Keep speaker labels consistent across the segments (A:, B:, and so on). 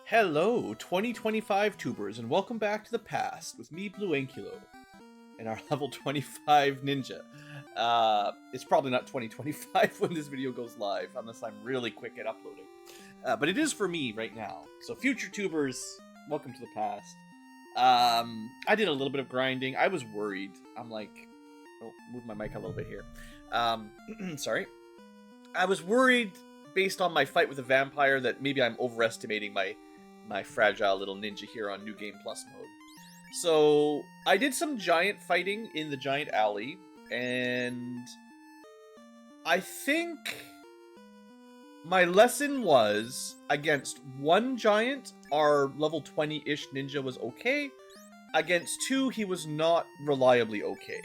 A: Hello, 2025 tubers, and welcome back to the past with me, BlueAnkylo, and our level 25 ninja. It's probably not 2025 when this video goes live, unless I'm really quick at uploading. But it is for me right now. So future tubers, welcome to the past. I did a little bit of grinding. I was worried. I'm like, oh, move my mic a little bit here. Sorry. I was worried based on my fight with the vampire that maybe I'm overestimating my fragile little ninja here on New Game Plus mode. So I did some giant fighting in the giant alley, and I think my lesson was against one giant, our level 20-ish ninja was okay. Against two, he was not reliably okay.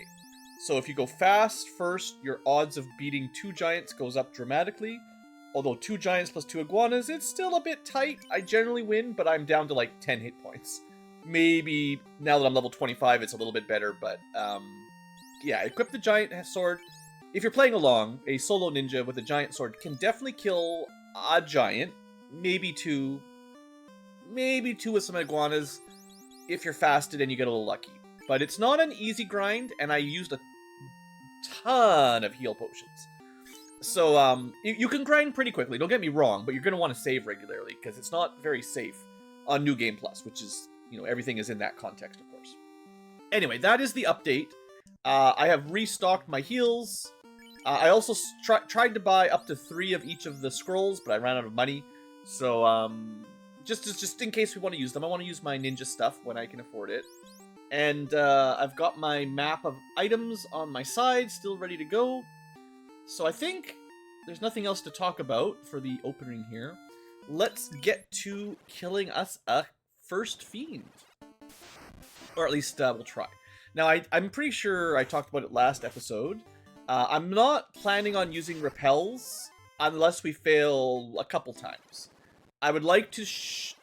A: So if you go fast first, your odds of beating two giants goes up dramatically. Although 2 giants plus 2 iguanas, it's still a bit tight. I generally win, but I'm down to like 10 hit points. Maybe now that I'm level 25, it's a little bit better, but yeah, equip the giant sword. If you're playing along, a solo ninja with a giant sword can definitely kill a giant. Maybe two with some iguanas if you're fasted and you get a little lucky. But it's not an easy grind, and I used a ton of heal potions. So, you can grind pretty quickly, don't get me wrong, but you're going to want to save regularly, because it's not very safe on New Game Plus, which is, everything is in that context, of course. Anyway, that is the update. I have restocked my heals. I also tried to buy up to 3 of each of the scrolls, but I ran out of money. So, just in case we want to use them, I want to use my ninja stuff when I can afford it. And, I've got my map of items on my side, still ready to go. So I think there's nothing else to talk about for the opening here. Let's get to killing us a first fiend. Or at least we'll try. Now, I'm pretty sure I talked about it last episode. I'm not planning on using repels unless we fail a couple times. I would like to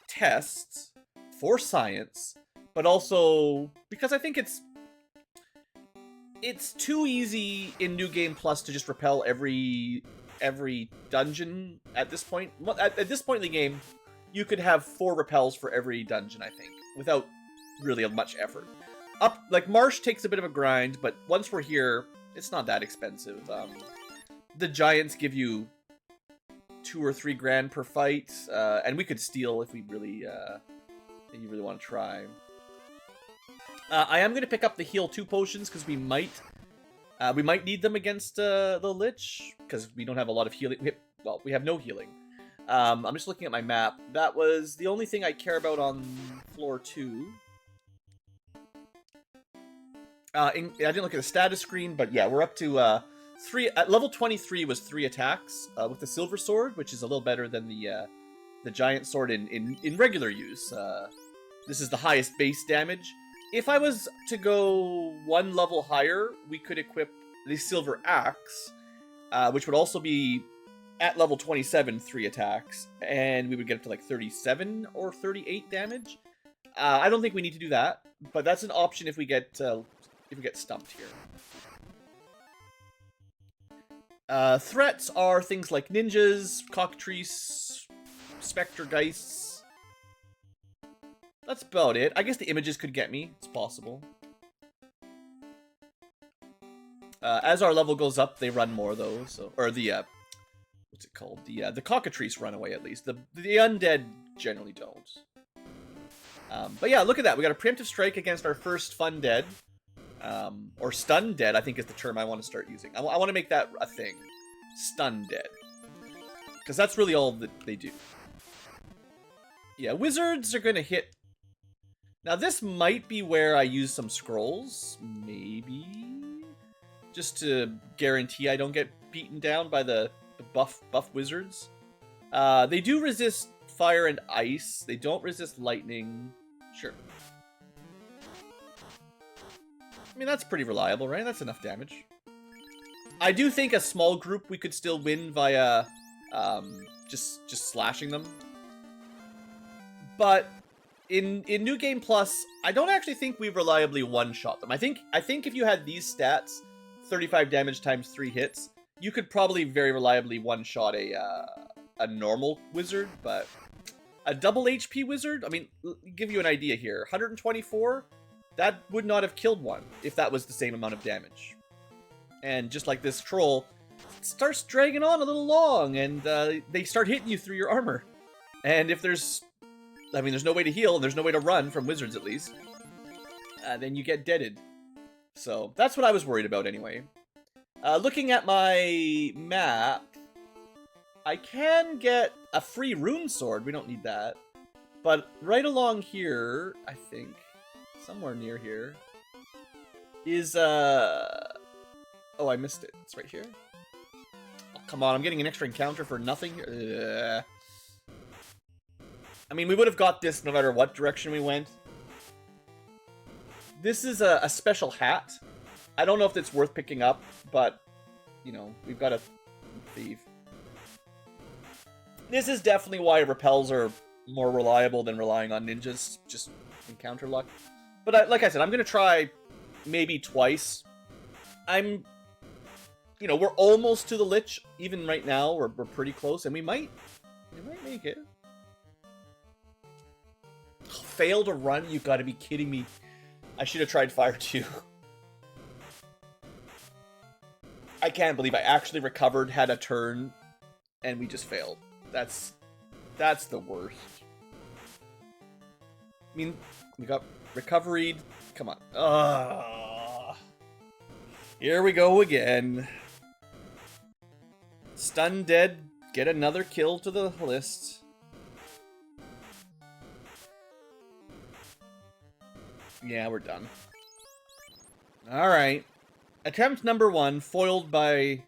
A: test for science, but also because I think it's too easy in New Game Plus to just repel every dungeon at this point. At this point in the game, you could have 4 repels for every dungeon, I think, without really much effort. Like, Marsh takes a bit of a grind, but once we're here, it's not that expensive. The giants give you 2 or 3 grand per fight, and we could steal if we really want to try. I am going to pick up the heal 2 potions because we might need them against the Lich, because we don't have a lot of healing. We have no healing. I'm just looking at my map. That was the only thing I care about on floor 2. I didn't look at the status screen, but yeah, we're up to 3. At level 23 was 3 attacks with the silver sword, which is a little better than the giant sword in regular use. This is the highest base damage. If I was to go 1 level higher, we could equip the Silver Axe, which would also be, at level 27, 3 attacks, and we would get up to like 37 or 38 damage. I don't think we need to do that, but that's an option if we get stumped here. Threats are things like ninjas, cockatrice, spectergeists. That's about it. I guess the images could get me. It's possible. As our level goes up, they run more though. So, or the what's it called? The cockatrice run away at least. The undead generally don't. But yeah, look at that. We got a preemptive strike against our first fun dead, or stun dead. I think is the term I want to start using. I want to make that a thing. Stun dead, because that's really all that they do. Yeah, wizards are gonna hit. Now, this might be where I use some scrolls, maybe, just to guarantee I don't get beaten down by the buff wizards. They do resist fire and ice. They don't resist lightning. Sure. I mean, that's pretty reliable, right? That's enough damage. I do think a small group we could still win via just slashing them. But in New Game Plus, I don't actually think we reliably one-shot them. I think if you had these stats, 35 damage times 3 hits, you could probably very reliably one-shot a normal wizard, but A double HP wizard? I mean, give you an idea here. 124? That would not have killed one if that was the same amount of damage. And just like this troll, it starts dragging on a little long, and they start hitting you through your armor. And if there's... I mean, there's no way to heal, and there's no way to run, from wizards at least. Then you get deaded. So, that's what I was worried about anyway. Looking at my map, I can get a free rune sword. We don't need that. But right along here, I think, somewhere near here, is, oh, I missed it. It's right here. Oh, come on, I'm getting an extra encounter for nothing. I mean, we would have got this no matter what direction we went. This is a special hat. I don't know if it's worth picking up, but, you know, we've got a thief. This is definitely why repels are more reliable than relying on ninjas, just encounter luck. But like I said, I'm going to try maybe twice. You know, we're almost to the Lich. Even right now, we're pretty close, and we might make it. Fail to run? You got to be kidding me. I should have tried fire too. I can't believe I actually recovered, had a turn, and we just failed. That's the worst. I mean, we got recovered. Come on. Here we go again. Stun dead. Get another kill to the list. Yeah, we're done. Alright. Attempt number 1, foiled by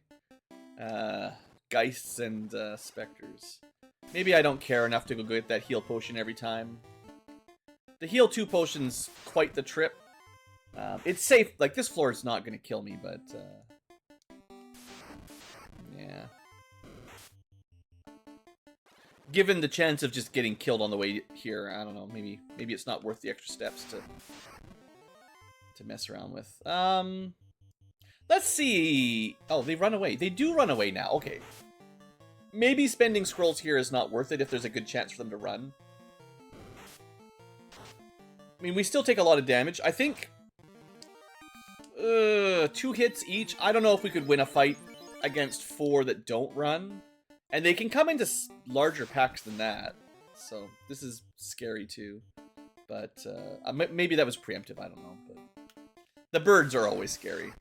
A: Geists and Specters. Maybe I don't care enough to go get that heal potion every time. The heal 2 potion's quite the trip. It's safe. Like, this floor is not going to kill me, but... yeah. Given the chance of just getting killed on the way here, I don't know. Maybe it's not worth the extra steps to mess around with. Let's see. Oh, they run away. They do run away now. Okay. Maybe spending scrolls here is not worth it if there's a good chance for them to run. I mean, we still take a lot of damage. I think 2 hits each. I don't know if we could win a fight against 4 that don't run. And they can come into larger packs than that. So this is scary too. But maybe that was preemptive. I don't know. But the birds are always scary.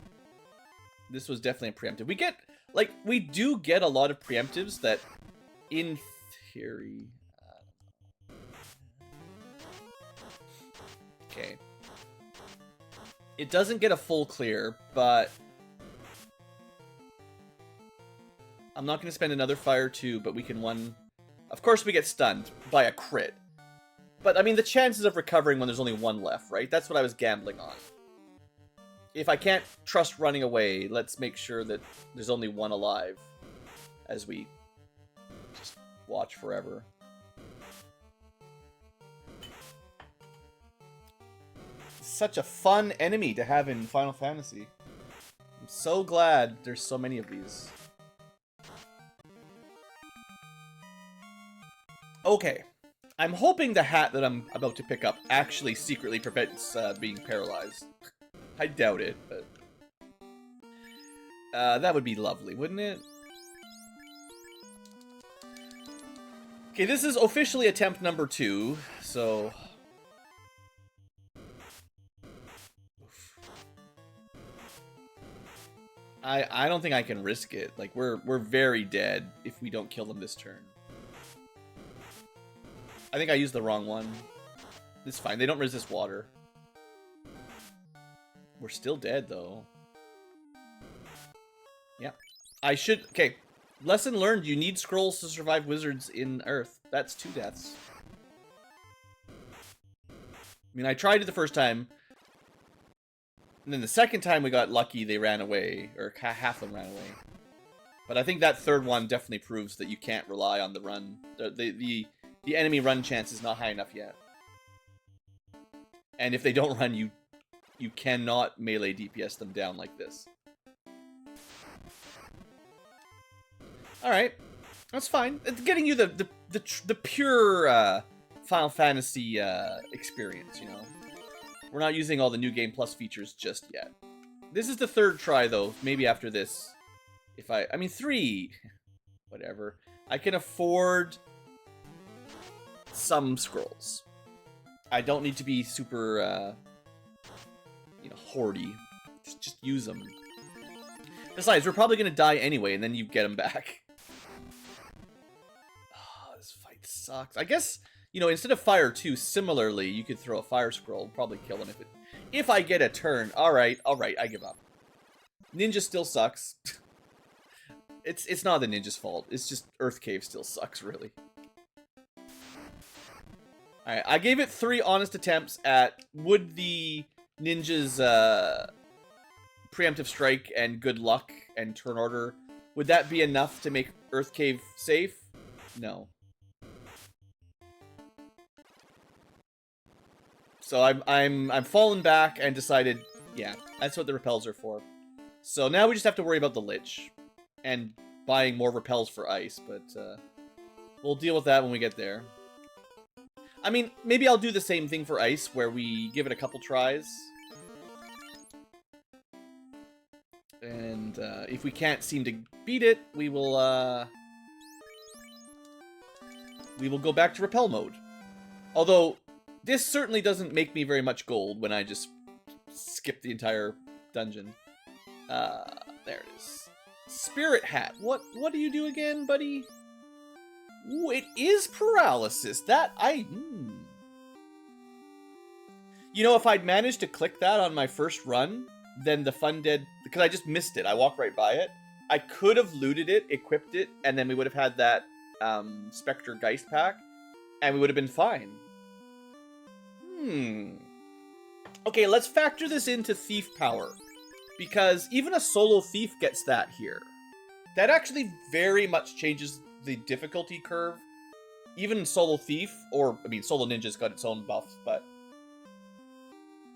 A: This was definitely a preemptive. We get, like, we do get a lot of preemptives that, in theory... Okay. It doesn't get a full clear, but... I'm not going to spend another fire too, but we can one... Of course we get stunned by a crit. But, I mean, the chances of recovering when there's only 1 left, right? That's what I was gambling on. If I can't trust running away, let's make sure that there's only 1 alive as we just watch forever. Such a fun enemy to have in Final Fantasy. I'm so glad there's so many of these. Okay. I'm hoping the hat that I'm about to pick up actually secretly prevents being paralyzed. I doubt it, but... that would be lovely, wouldn't it? Okay, this is officially attempt number 2, so... I don't think I can risk it. Like, we're very dead if we don't kill them this turn. I think I used the wrong one. It's fine, they don't resist water. We're still dead, though. Yeah. I should... Okay. Lesson learned. You need scrolls to survive wizards in Earth. That's 2 deaths. I mean, I tried it the first time. And then the second time we got lucky, they ran away. Or half of them ran away. But I think that third one definitely proves that you can't rely on the run. The enemy run chance is not high enough yet. And if they don't run, you cannot melee DPS them down like this. Alright. That's fine. It's getting you the the pure Final Fantasy experience, you know. We're not using all the New Game Plus features just yet. This is the third try, though. Maybe after this, if I mean, 3, whatever. I can afford some scrolls. I don't need to be super, you know, hoardy. Just use them. Besides, we're probably gonna die anyway, and then you get them back. Oh, this fight sucks. I guess, you know, instead of fire 2, similarly, you could throw a fire scroll, probably kill him if I get a turn. All right, I give up. Ninja still sucks. It's not the ninja's fault. It's just Earth Cave still sucks, really. All right, I gave it 3 honest attempts at would the ninja's preemptive strike and good luck and turn order, would that be enough to make Earth Cave safe? No. So I'm fallen back and decided, yeah, that's what the repels are for. So now we just have to worry about the Lich and buying more repels for ice, but we'll deal with that when we get there. I mean, maybe I'll do the same thing for ice, where we give it a couple tries. And if we can't seem to beat it, we will go back to repel mode. Although, this certainly doesn't make me very much gold when I just skip the entire dungeon. There it is. Spirit Hat. What do you do again, buddy? Ooh, it is paralysis. That, You know, if I'd managed to click that on my first run, then the fun dead... Because I just missed it. I walked right by it. I could have looted it, equipped it, and then we would have had that Spectre Geist pack, and we would have been fine. Okay, let's factor this into Thief Power. Because even a solo Thief gets that here. That actually very much changes the difficulty curve. Even solo Thief, or, I mean, solo Ninja's got its own buff, but...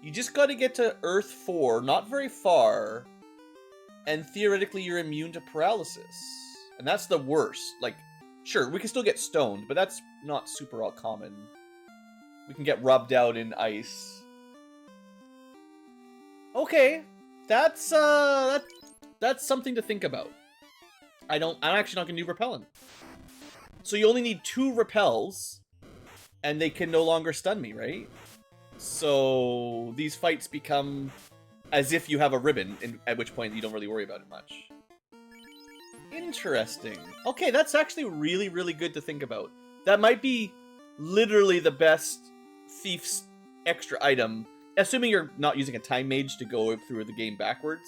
A: You just gotta get to Earth 4, not very far, and theoretically you're immune to paralysis. And that's the worst. Like, sure, we can still get stoned, but that's not super common. We can get rubbed out in ice. Okay, that's something to think about. I'm actually not gonna do repellent. So you only need 2 repels, and they can no longer stun me, right? So these fights become as if you have a ribbon, at which point you don't really worry about it much. Interesting. Okay, that's actually really, really good to think about. That might be literally the best Thief's extra item, assuming you're not using a time mage to go through the game backwards.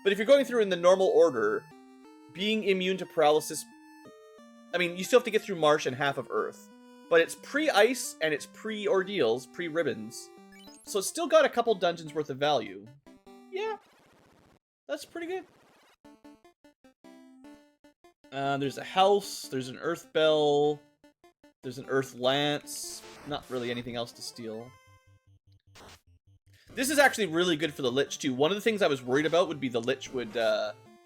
A: But if you're going through in the normal order, being immune to paralysis... I mean, you still have to get through Marsh and half of Earth. But it's pre-ice, and it's pre-ordeals, pre-ribbons. So it's still got a couple dungeons worth of value. Yeah. That's pretty good. There's a house, there's an Earth Bell, there's an Earth Lance. Not really anything else to steal. This is actually really good for the Lich, too. One of the things I was worried about would be the Lich would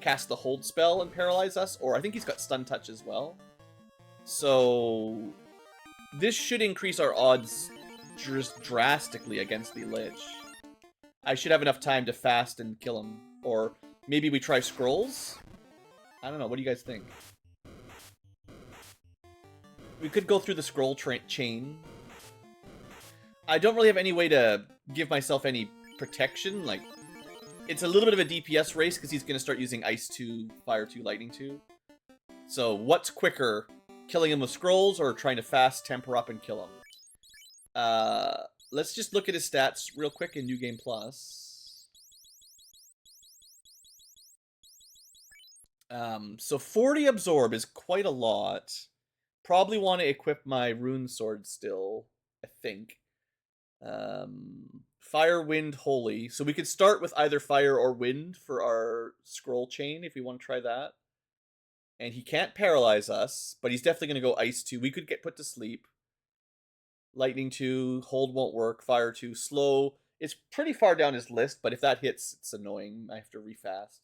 A: cast the Hold spell and paralyze us, or I think he's got Stun Touch as well. So... this should increase our odds just drastically against the Lich. I should have enough time to fast and kill him. Or maybe we try scrolls? I don't know, what do you guys think? We could go through the scroll chain. I don't really have any way to give myself any protection. Like, it's a little bit of a DPS race because he's going to start using Ice 2, Fire 2, Lightning 2. So what's quicker? Killing him with scrolls or trying to fast temper up and kill him? Let's just look at his stats real quick in New Game Plus. So 40 absorb is quite a lot. Probably want to equip my rune sword still, I think. Fire, wind, holy. So we could start with either fire or wind for our scroll chain if we want to try that. And he can't paralyze us, but he's definitely going to go Ice 2. We could get put to sleep. Lightning 2, hold won't work. Fire 2, slow. It's pretty far down his list, but if that hits, it's annoying. I have to refast.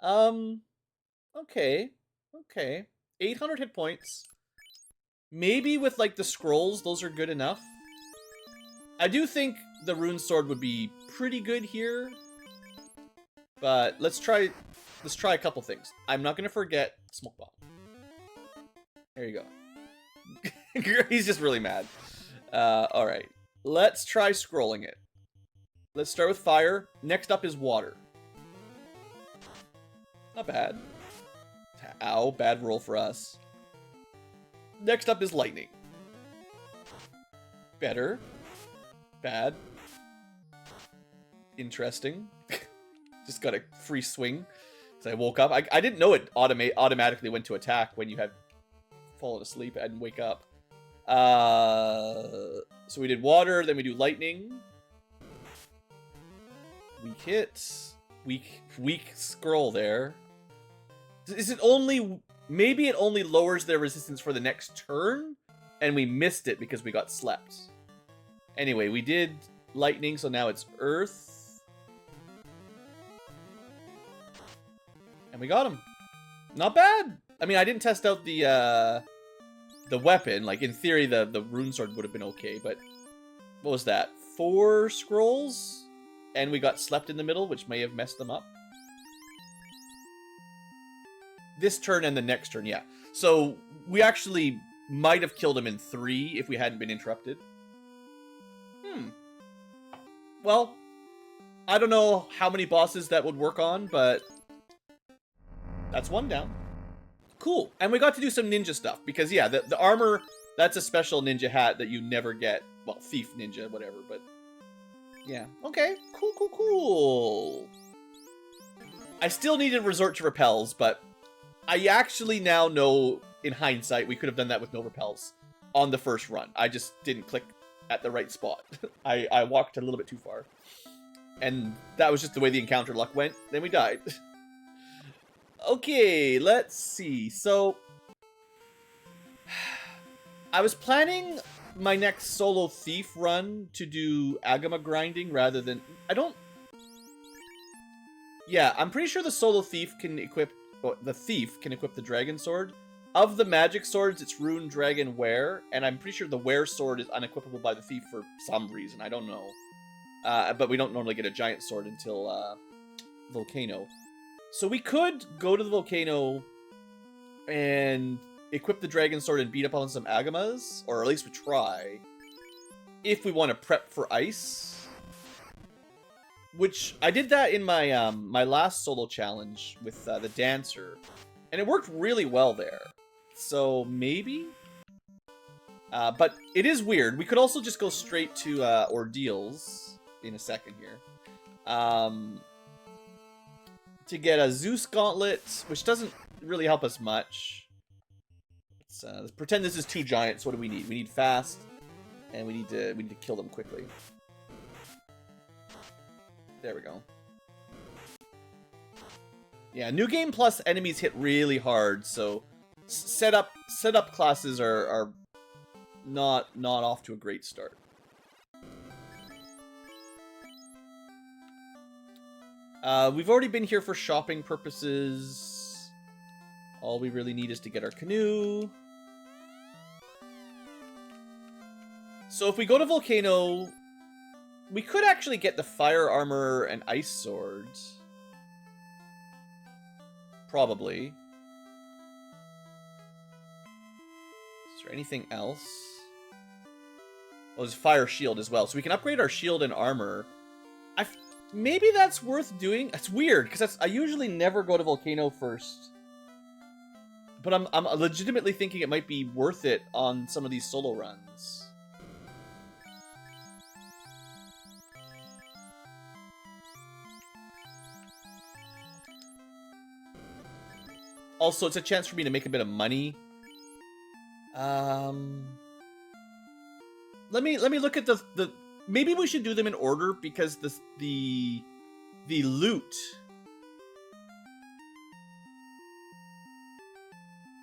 A: Okay. Okay. 800 hit points. Maybe with like the scrolls, those are good enough. I do think the rune sword would be pretty good here. But let's try a couple things. I'm not gonna forget smoke bomb. There you go. He's just really mad. Alright. Let's try scrolling it. Let's start with fire. Next up is water. Not bad. Ow, bad roll for us. Next up is lightning. Better. Bad. Interesting. Just got a free swing. So I woke up. I didn't know it automatically went to attack when you had fallen asleep and wake up. So we did water, then we do lightning. Weak hits. Weak scroll there. Is it only... Maybe it only lowers their resistance for the next turn? And we missed it because we got slept. Anyway, we did lightning, so now it's earth. And we got him. Not bad. I mean, I didn't test out the weapon. Like, in theory, the rune sword would have been okay, but... What was that? 4 scrolls? And we got slept in the middle, which may have messed them up. This turn and the next turn, yeah. So, we actually might have killed him in 3 if we hadn't been interrupted. Well, I don't know how many bosses that would work on, but... That's one down. Cool. And we got to do some ninja stuff, because, yeah, the armor, that's a special ninja hat that you never get. Well, thief ninja, whatever, but... Yeah. Okay. Cool, cool, cool. I still need to resort to repels, but... I actually now know, in hindsight, we could have done that with no repels on the first run. I just didn't click at the right spot. I walked a little bit too far. And that was just the way the encounter luck went. Then we died. Okay, let's see. So, I was planning my next solo thief run to do agama grinding rather than... Yeah, I'm pretty sure the solo thief can equip... Well, the thief can equip the dragon sword. Of the magic swords, it's rune, dragon, wear, and I'm pretty sure the wear sword is unequipable by the thief for some reason. I don't know. But we don't normally get a giant sword until volcano. So we could go to the volcano and equip the dragon sword and beat up on some agamas, or at least we try, if we want to prep for ice. Which, I did that in my my last solo challenge with the dancer, and it worked really well there. So, maybe? But it is weird. We could also just go straight to ordeals in a second here. To get a Zeus gauntlet, which doesn't really help us much. Let's pretend this is 2 giants. What do we need? We need fast, and we need to kill them quickly. There we go. Yeah, new game plus enemies hit really hard, so setup classes are not off to a great start. We've already been here for shopping purposes. All we really need is to get our canoe. So if we go to Volcano, we could actually get the fire armor and ice swords. Probably. Is there anything else? Oh, there's fire shield as well. So we can upgrade our shield and armor. Maybe that's worth doing. It's weird, because I usually never go to Volcano first. But I'm legitimately thinking it might be worth it on some of these solo runs. Also, it's a chance for me to make a bit of money. Let me look at the maybe we should do them in order, because the loot,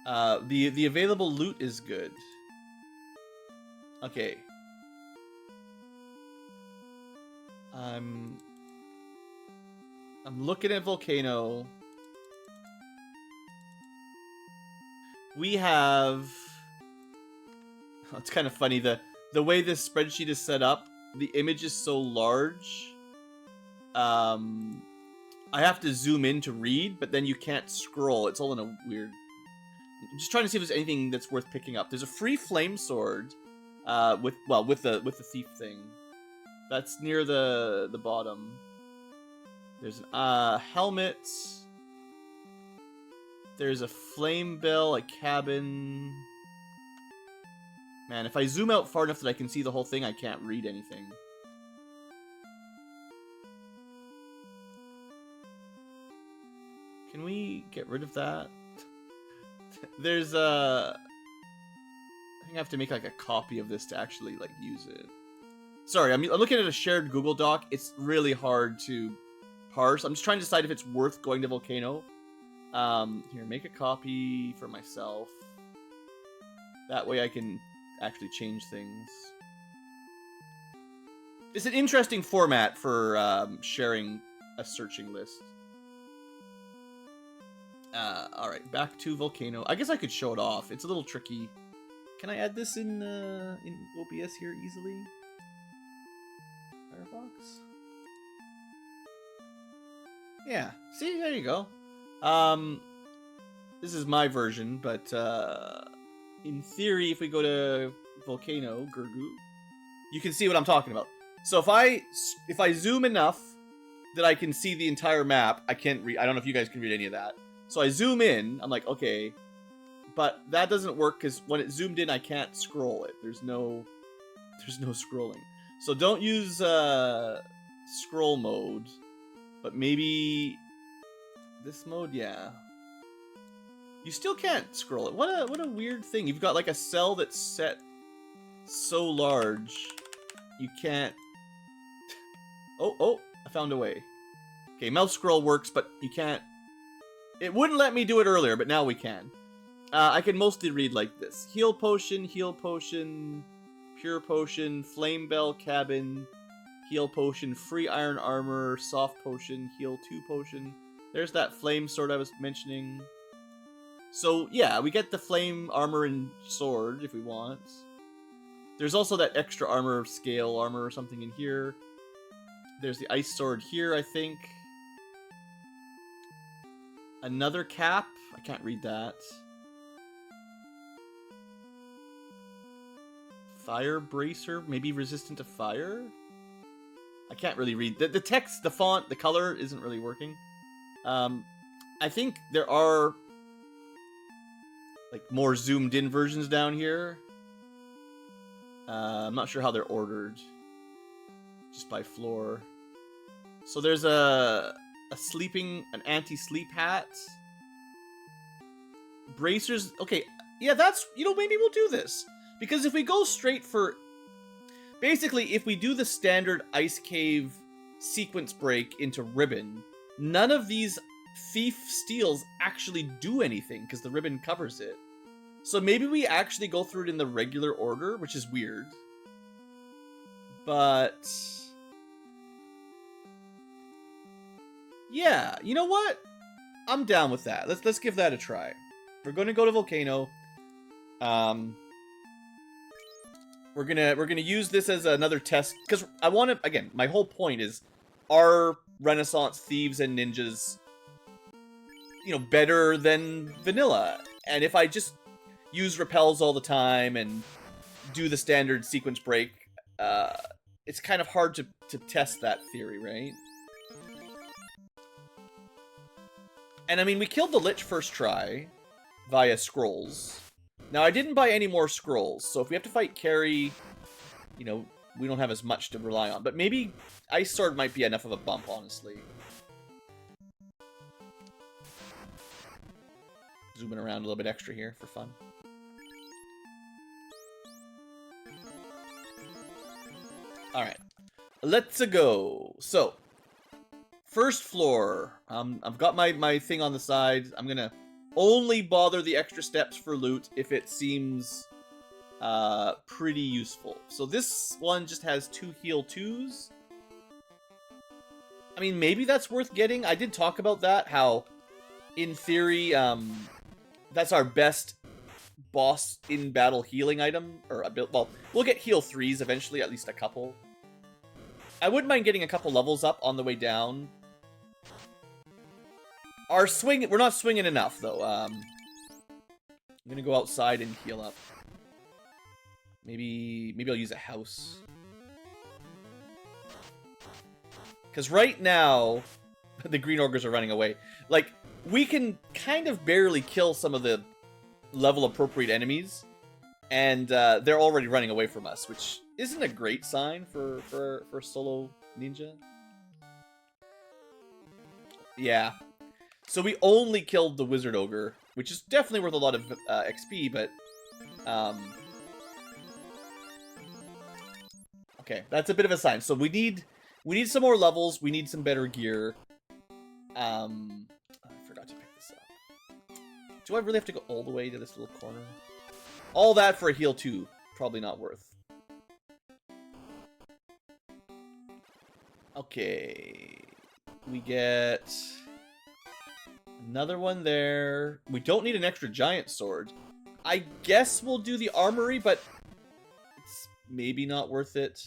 A: the available loot is good. Okay. I'm looking at Volcano. We have It's kind of funny, the way this spreadsheet is set up, the image is so large. I have to zoom in to read, but then you can't scroll. It's all in a weird... I'm just trying to see if there's anything that's worth picking up. There's a free flame sword, with the thief thing. That's near the bottom. There's a helmet. There's a flame bell, a cabin. Man, if I zoom out far enough that I can see the whole thing, I can't read anything. Can we get rid of that? There's a... I think I have to make like a copy of this to actually like use it. Sorry, I'm looking at a shared Google Doc. It's really hard to parse. I'm just trying to decide if it's worth going to Volcano. Here, make a copy for myself. That way I can actually change things. It's an interesting format for sharing a searching list. Alright, back to Volcano. I guess I could show it off. It's a little tricky. Can I add this in OBS here easily? Firefox? Yeah, see, there you go. This is my version, but in theory, if we go to Volcano, Gurgu, you can see what I'm talking about. So if I zoom enough that I can see the entire map, I can't read. I don't know if you guys can read any of that. So I zoom in. I'm like, okay, but that doesn't work because when it zoomed in, I can't scroll it. There's no scrolling. So don't use scroll mode, but maybe this mode, yeah. You still can't scroll it. What a weird thing. You've got like a cell that's set so large, you can't. Oh, I found a way. Okay, mouse scroll works, but you can't. It wouldn't let me do it earlier, but now we can. I can mostly read like this: heal potion, pure potion, flame bell, cabin, heal potion, free iron armor, soft potion, heal 2 potion. There's that flame sword I was mentioning. So yeah, we get the flame armor and sword if we want. There's also that extra armor, scale armor or something in here. There's the ice sword here, I think. Another cap. I can't read that. Fire bracer, maybe resistant to fire? I can't really read. The text, the font, the color isn't really working. I think there are like more zoomed in versions down here. I'm not sure how they're ordered. Just by floor. So there's an anti-sleep hat. Bracers. Okay, yeah, that's, maybe we'll do this. Because if we go straight for... Basically, if we do the standard Ice Cave sequence break into Ribbon, none of these Thief Steals actually do anything, because the Ribbon covers it. So maybe we actually go through it in the regular order, which is weird. But... yeah, you know what? I'm down with that. Let's give that a try. We're going to go to Volcano. We're gonna use this as another test because I want to. Again, my whole point is, are Renaissance thieves and ninjas, better than vanilla? And if I just use repels all the time and do the standard sequence break, it's kind of hard to test that theory, right? And I mean, we killed the Lich first try via scrolls. Now, I didn't buy any more scrolls, so if we have to fight Carrie, we don't have as much to rely on. But maybe Ice Sword might be enough of a bump, honestly. Zooming around a little bit extra here for fun. Alright, let's go. So, first floor. I've got my thing on the side. I'm gonna only bother the extra steps for loot if it seems pretty useful. So this one just has 2 heal 2s. I mean, maybe that's worth getting. I did talk about that, how in theory that's our best boss in battle healing item, or well, we'll get heal 3s eventually, at least a couple. I wouldn't mind getting a couple levels up on the way down. Our swing, we're not swinging enough though. I'm gonna go outside and heal up. Maybe I'll use a house. Because right now, the green ogres are running away. Like, we can kind of barely kill some of the level-appropriate enemies, and they're already running away from us, which isn't a great sign for solo ninja. Yeah. So we only killed the wizard ogre, which is definitely worth a lot of XP, but... okay, that's a bit of a sign. So we need some more levels. We need some better gear. I forgot to pick this up. Do I really have to go all the way to this little corner? All that for a heal 2. Probably not worth. Okay. We get another one there. We don't need an extra giant sword. I guess we'll do the armory, but it's maybe not worth it.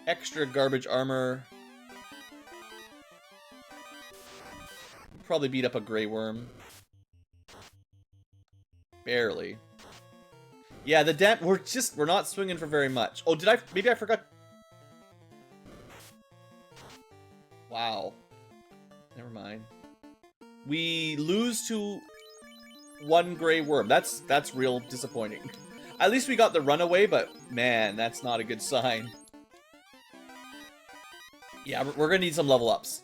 A: Extra garbage armor. Probably beat up a gray worm. Barely. Yeah, we're not swinging for very much. Oh, maybe I forgot. Wow. Never mind. We lose to one gray worm. That's real disappointing. At least we got the runaway, but man, that's not a good sign. Yeah, we're gonna need some level ups.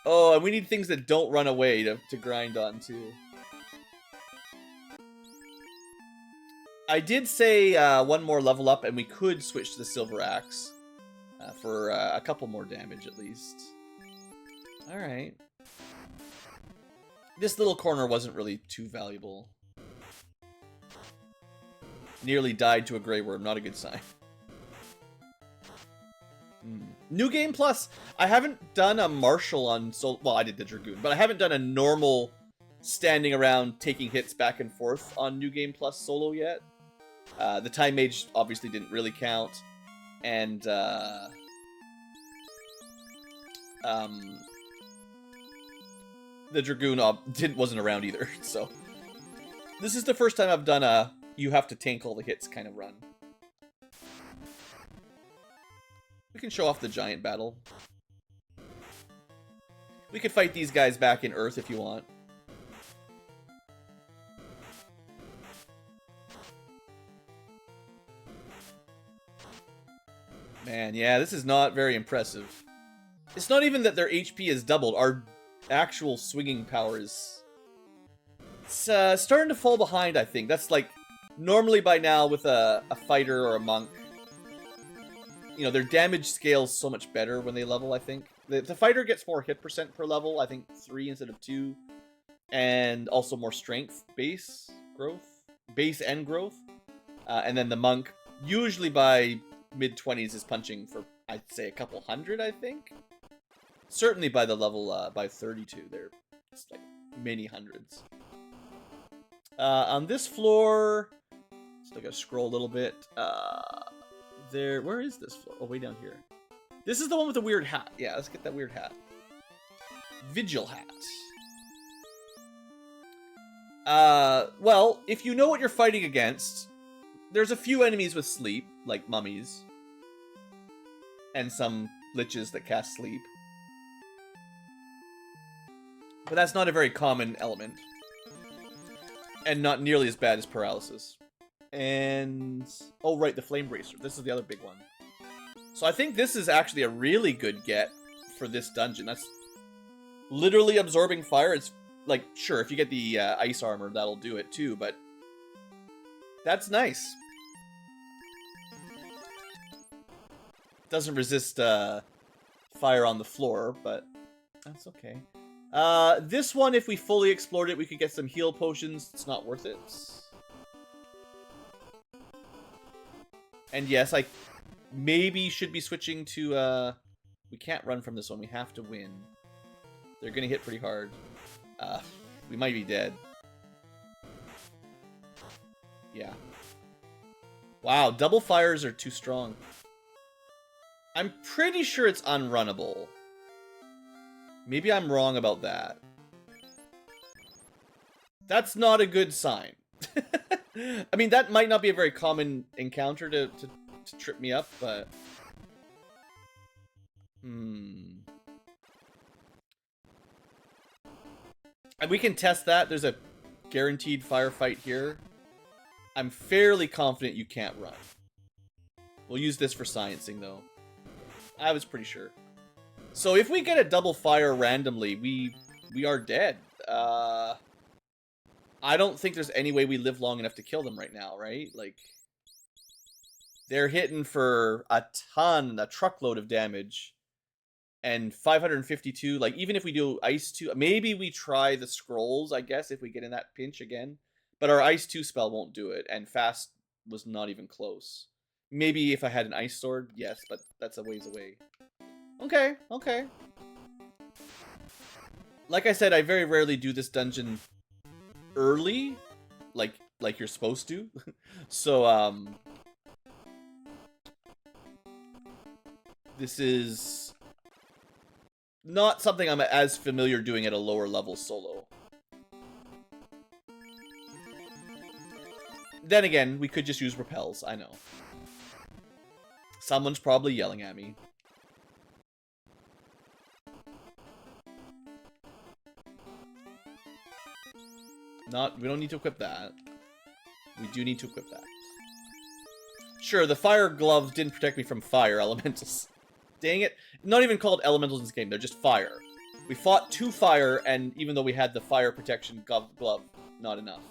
A: Oh, and we need things that don't run away to grind on too. I did say one more level up, and we could switch to the silver axe for a couple more damage at least. All right. This little corner wasn't really too valuable. Nearly died to a gray worm. Not a good sign. New Game Plus. I haven't done a martial on well, I did the Dragoon, but I haven't done a normal standing around taking hits back and forth on New Game Plus solo yet. The Time Mage obviously didn't really count, and the Dragoon wasn't around either. So this is the first time I've done a you have to tank all the hits kind of run. We can show off the giant battle. We could fight these guys back in Earth if you want. Man, yeah, this is not very impressive. It's not even that their HP is doubled. Our actual swinging power is... It's starting to fall behind, I think. That's like... Normally by now with a fighter or a monk, you know, their damage scales so much better when they level, I think. The fighter gets more hit percent per level, I think 3 instead of 2. And also more strength base and growth. And then the monk, usually by mid-20s, is punching for, I'd say, a couple hundred, I think. Certainly by the level, by 32, they're just like many hundreds. On this floor, still gotta scroll a little bit. Where is this floor? Oh, way down here. This is the one with the weird hat. Yeah, let's get that weird hat. Vigil hat. Well, if you know what you're fighting against, there's a few enemies with sleep, like mummies. And some liches that cast sleep. But that's not a very common element. And not nearly as bad as paralysis. And... oh, right, the Flame Bracer. This is the other big one. So I think this is actually a really good get for this dungeon. That's literally absorbing fire. It's like, sure, if you get the ice armor, that'll do it too, but that's nice. Doesn't resist fire on the floor, but that's okay. This one, if we fully explored it, we could get some heal potions. It's not worth it. And yes, I maybe should be switching to, we can't run from this one. We have to win. They're gonna hit pretty hard. We might be dead. Yeah. Wow, double fires are too strong. I'm pretty sure it's unrunnable. Maybe I'm wrong about that. That's not a good sign. I mean, that might not be a very common encounter to trip me up, but... And we can test that. There's a guaranteed firefight here. I'm fairly confident you can't run. We'll use this for sciencing, though. I was pretty sure. So if we get a double fire randomly, we are dead. I don't think there's any way we live long enough to kill them right now, right? Like, they're hitting for a truckload of damage. And 552, like, even if we do Ice 2, maybe we try the scrolls, I guess, if we get in that pinch again. But our Ice 2 spell won't do it, and Fast was not even close. Maybe if I had an Ice Sword, yes, but that's a ways away. Okay, okay. Like I said, I very rarely do this dungeon early, like you're supposed to. So, this is not something I'm as familiar doing at a lower level solo. Then again, we could just use repels, I know. Someone's probably yelling at me. We don't need to equip that. We do need to equip that. Sure, the fire gloves didn't protect me from fire elementals. Dang it. Not even called elementals in this game, they're just fire. We fought 2 fire, and even though we had the fire protection glove, not enough.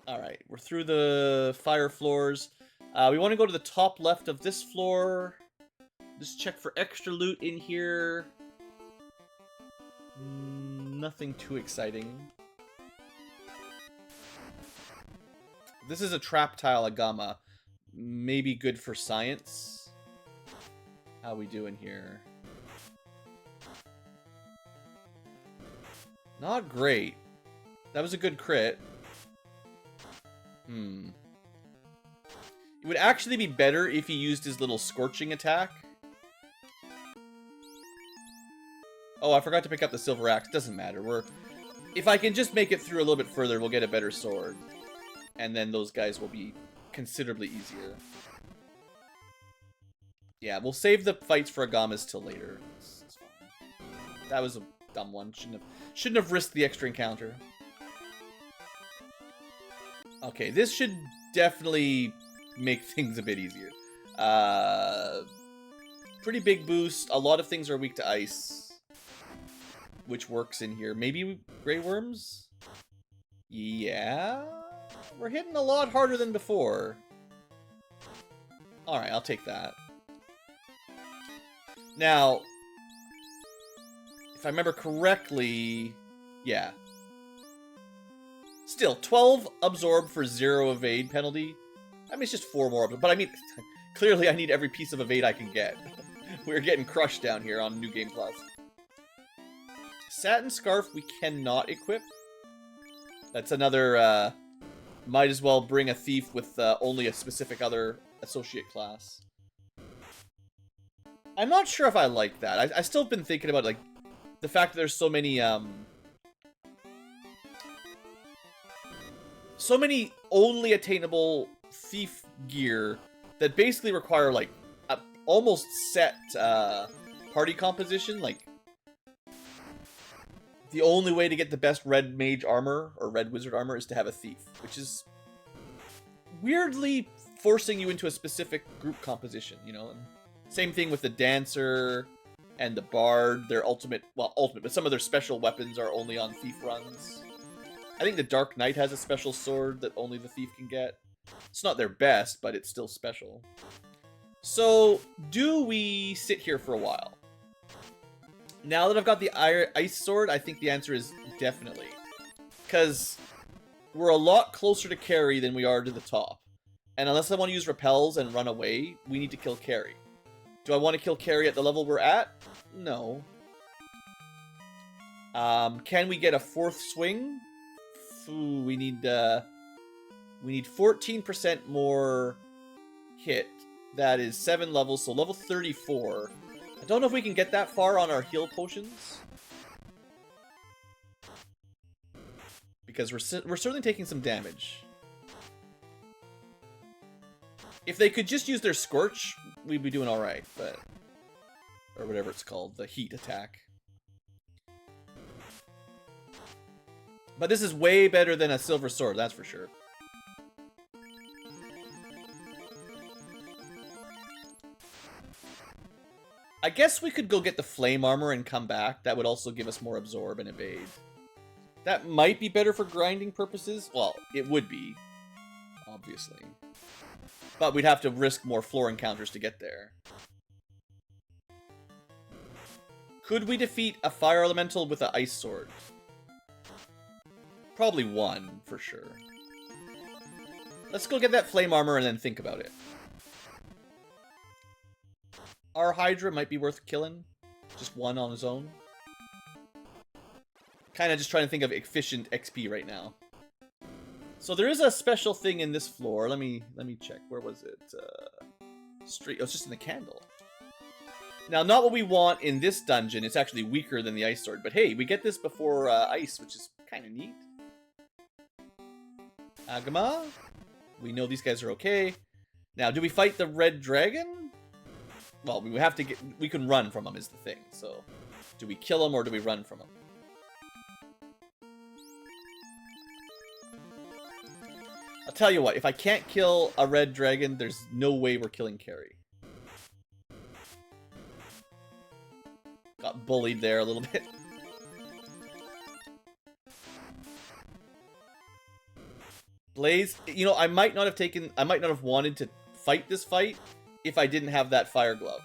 A: Alright, we're through the fire floors. We want to go to the top left of this floor. Just check for extra loot in here. Nothing too exciting. This is a trap tile agama. Maybe good for science. How we doing here? Not great. That was a good crit. It would actually be better if he used his little scorching attack. Oh, I forgot to pick up the silver axe. Doesn't matter. If I can just make it through a little bit further, we'll get a better sword. And then those guys will be considerably easier. Yeah, we'll save the fights for Agamas till later. It's fine. That was a dumb one. Shouldn't have risked the extra encounter. Okay, this should definitely make things a bit easier. Pretty big boost. A lot of things are weak to ice, which works in here. Maybe Grey Worms? Yeah? We're hitting a lot harder than before. Alright, I'll take that. Now, if I remember correctly, yeah. Still, 12 absorb for 0 evade penalty. I mean, it's just 4 more. But I mean, clearly I need every piece of evade I can get. We're getting crushed down here on New Game Plus. Satin Scarf we cannot equip. That's another, might as well bring a thief with only a specific other associate class. I'm not sure if I like that. I still been thinking about, like, the fact that there's so many only attainable thief gear that basically require, like, a almost set party composition. Like, the only way to get the best red mage armor or red wizard armor is to have a thief, which is weirdly forcing you into a specific group composition, you know? And same thing with the dancer and the bard. Their ultimate, but some of their special weapons are only on thief runs. I think the Dark Knight has a special sword that only the thief can get. It's not their best, but it's still special. So, do we sit here for a while? Now that I've got the ice sword, I think the answer is definitely. Because we're a lot closer to Carrie than we are to the top. And unless I want to use repels and run away, we need to kill Carrie. Do I want to kill Carrie at the level we're at? No. Can we get a 4th swing? Ooh, we need 14% more hit. That is 7 levels, so level 34. I don't know if we can get that far on our heal potions. Because we're certainly taking some damage. If they could just use their Scorch, we'd be doing alright, but... Or whatever it's called, the heat attack. But this is way better than a Silver Sword, that's for sure. I guess we could go get the Flame Armor and come back. That would also give us more Absorb and Evade. That might be better for grinding purposes. Well, it would be, obviously. But we'd have to risk more floor encounters to get there. Could we defeat a Fire Elemental with an Ice Sword? Probably one, for sure. Let's go get that Flame Armor and then think about it. Our Hydra might be worth killing. Just one on his own. Kind of just trying to think of efficient XP right now. So there is a special thing in this floor. Let me check. Where was it? Street. Oh, it's just in the candle. Now, not what we want in this dungeon. It's actually weaker than the Ice Sword. But hey, we get this before Ice, which is kind of neat. Agama. We know these guys are okay. Now, do we fight the Red Dragon? Well, we have to get... We can run from him is the thing. So, do we kill him or do we run from him? I'll tell you what, if I can't kill a Red Dragon, there's no way we're killing Carrie. Got bullied there a little bit. Blaze, you know, I might not have wanted to fight this fight if I didn't have that Fire Glove.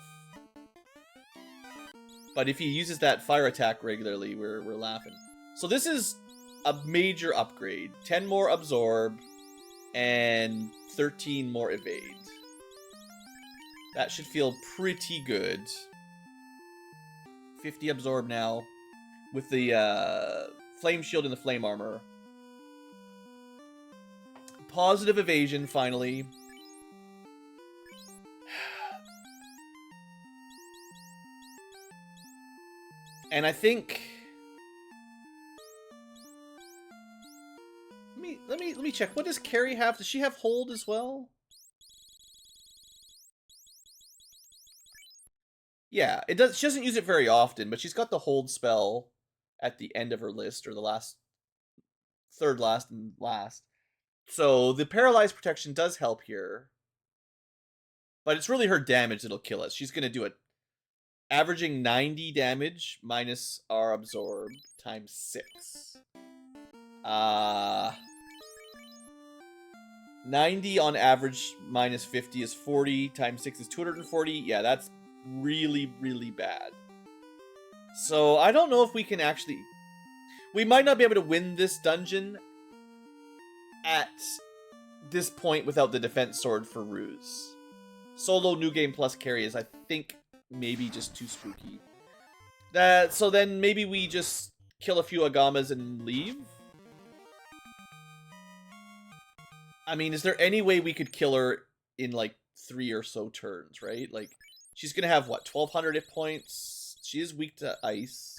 A: But if he uses that fire attack regularly, we're laughing. So this is a major upgrade. 10 more Absorb and 13 more Evade. That should feel pretty good. 50 Absorb now with the Flame Shield and the Flame Armor. Positive Evasion, finally. And I think... Let me check. What does Carrie have? Does she have Hold as well? Yeah, it does. She doesn't use it very often, but she's got the Hold spell at the end of her list, or the last, third last and last. So the Paralyzed Protection does help here. But it's really her damage that'll kill us. She's going to do it. Averaging 90 damage minus our Absorb times 6. 90 on average minus 50 is 40. Times 6 is 240. Yeah, that's really, really bad. So I don't know if we can actually... We might not be able to win this dungeon at this point without the Defense Sword for Ruse. Solo New Game Plus carry is, I think, maybe just too spooky. So then maybe we just kill a few Agamas and leave? I mean, is there any way we could kill her in, like, 3 or so turns, right? Like, she's gonna have, what, 1,200 hit points? She is weak to ice.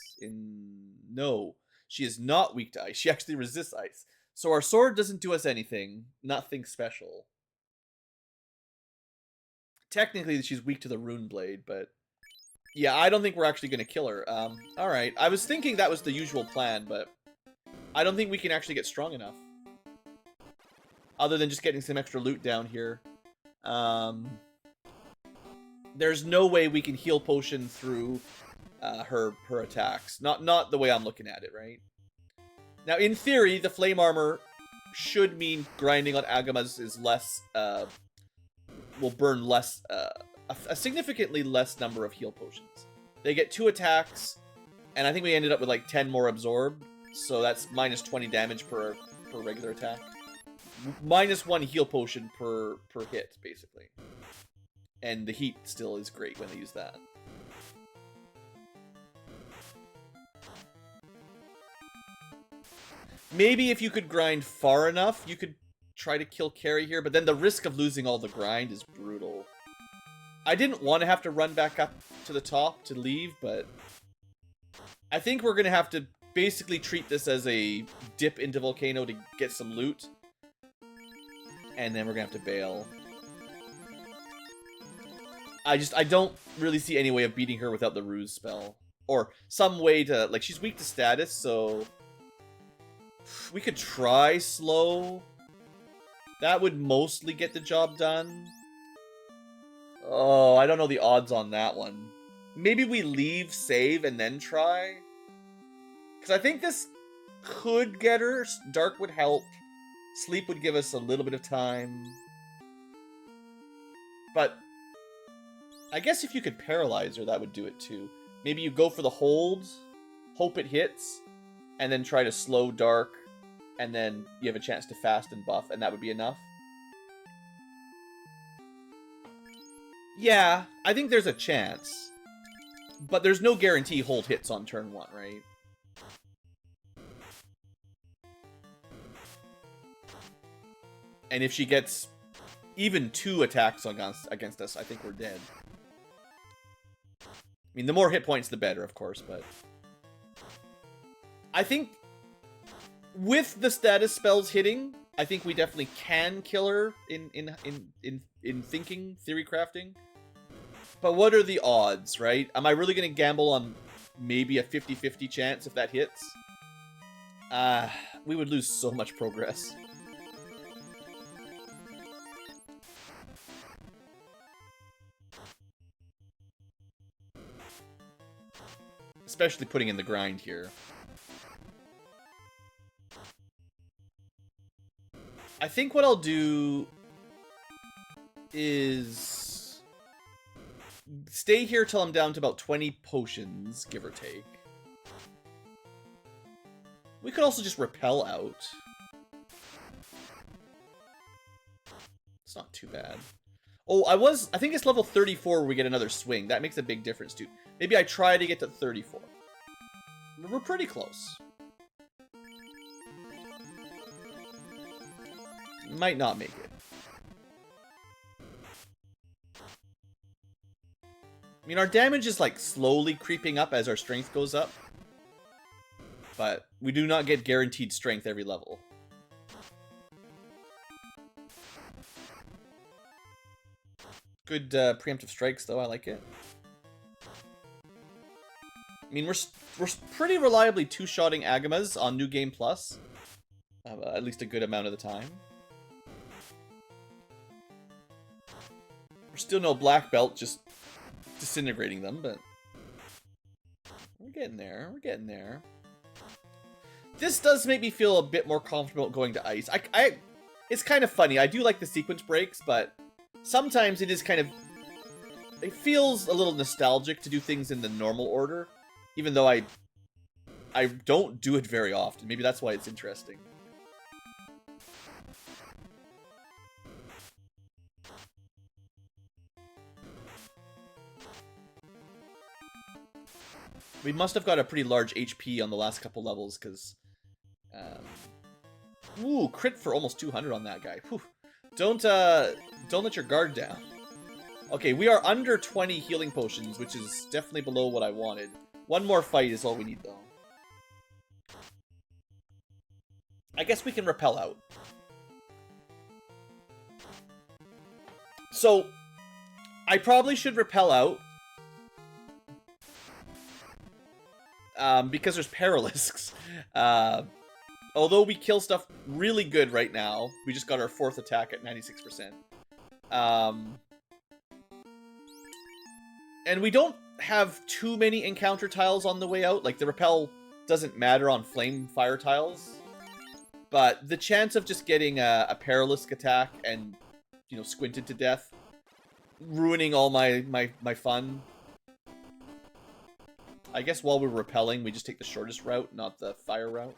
A: No, she is not weak to ice. She actually resists ice. So our sword doesn't do us anything. Nothing special. Technically, she's weak to the Rune Blade, but... Yeah, I don't think we're actually gonna kill her. Alright. I was thinking that was the usual plan, but... I don't think we can actually get strong enough. Other than just getting some extra loot down here. There's no way we can heal potion through her attacks. Not the way I'm looking at it, right? Now, in theory, the Flame Armor should mean grinding on Agamas is less... will burn less... a significantly less number of heal potions. They get 2 attacks, and I think we ended up with like 10 more Absorb. So that's minus 20 damage per regular attack. Minus 1 heal potion per hit, basically. And the heat still is great when they use that. Maybe if you could grind far enough, you could try to kill Carrie here, but then the risk of losing all the grind is brutal. I didn't want to have to run back up to the top to leave, but I think we're going to have to basically treat this as a dip into Volcano to get some loot. And then we're going to have to bail. I don't really see any way of beating her without the ruse spell. Or some way to, like, she's weak to status, so we could try slow. That would mostly get the job done. Oh, I don't know the odds on that one. Maybe we leave, save, and then try? Because I think this could get her. Dark would help. Sleep would give us a little bit of time. But I guess if you could paralyze her, that would do it too. Maybe you go for the hold, hope it hits, and then try to slow Dark, and then you have a chance to fast and buff, and that would be enough. Yeah, I think there's a chance. But there's no guarantee hold hits on turn 1, right? And if she gets even 2 attacks against us, I think we're dead. I mean, the more hit points, the better, of course, but I think with the status spells hitting, I think we definitely can kill her in thinking, theory crafting. But what are the odds, right? Am I really going to gamble on maybe a 50-50 chance if that hits? We would lose so much progress. Especially putting in the grind here. I think what I'll do is stay here till I'm down to about 20 potions, give or take. We could also just repel out. It's not too bad. Oh, I think it's level 34 where we get another swing. That makes a big difference, too. Maybe I try to get to 34. We're pretty close. Might not make it. I mean, our damage is, like, slowly creeping up as our strength goes up. But we do not get guaranteed strength every level. Good preemptive strikes, though. I like it. I mean, we're pretty reliably two-shotting Agamas on New Game Plus. At least a good amount of the time. We're still no black belt, just disintegrating them, but we're getting there. We're getting there. This does make me feel a bit more comfortable going to ice. It's kind of funny. I do like the sequence breaks, but sometimes it is kind of... It feels a little nostalgic to do things in the normal order, even though I don't do it very often. Maybe that's why it's interesting. We must have got a pretty large HP on the last couple levels, because... ooh, crit for almost 200 on that guy. Whew. Don't let your guard down. Okay, we are under 20 healing potions, which is definitely below what I wanted. One more fight is all we need, though. I guess we can repel out. So, I probably should repel out. Because there's Paralisks. Although we kill stuff really good right now, we just got our 4th attack at 96%. And we don't have too many encounter tiles on the way out. Like, the repel doesn't matter on flame fire tiles. But the chance of just getting a Paralisk attack and, you know, squinted to death, ruining all my fun. I guess while we're repelling, we just take the shortest route, not the fire route.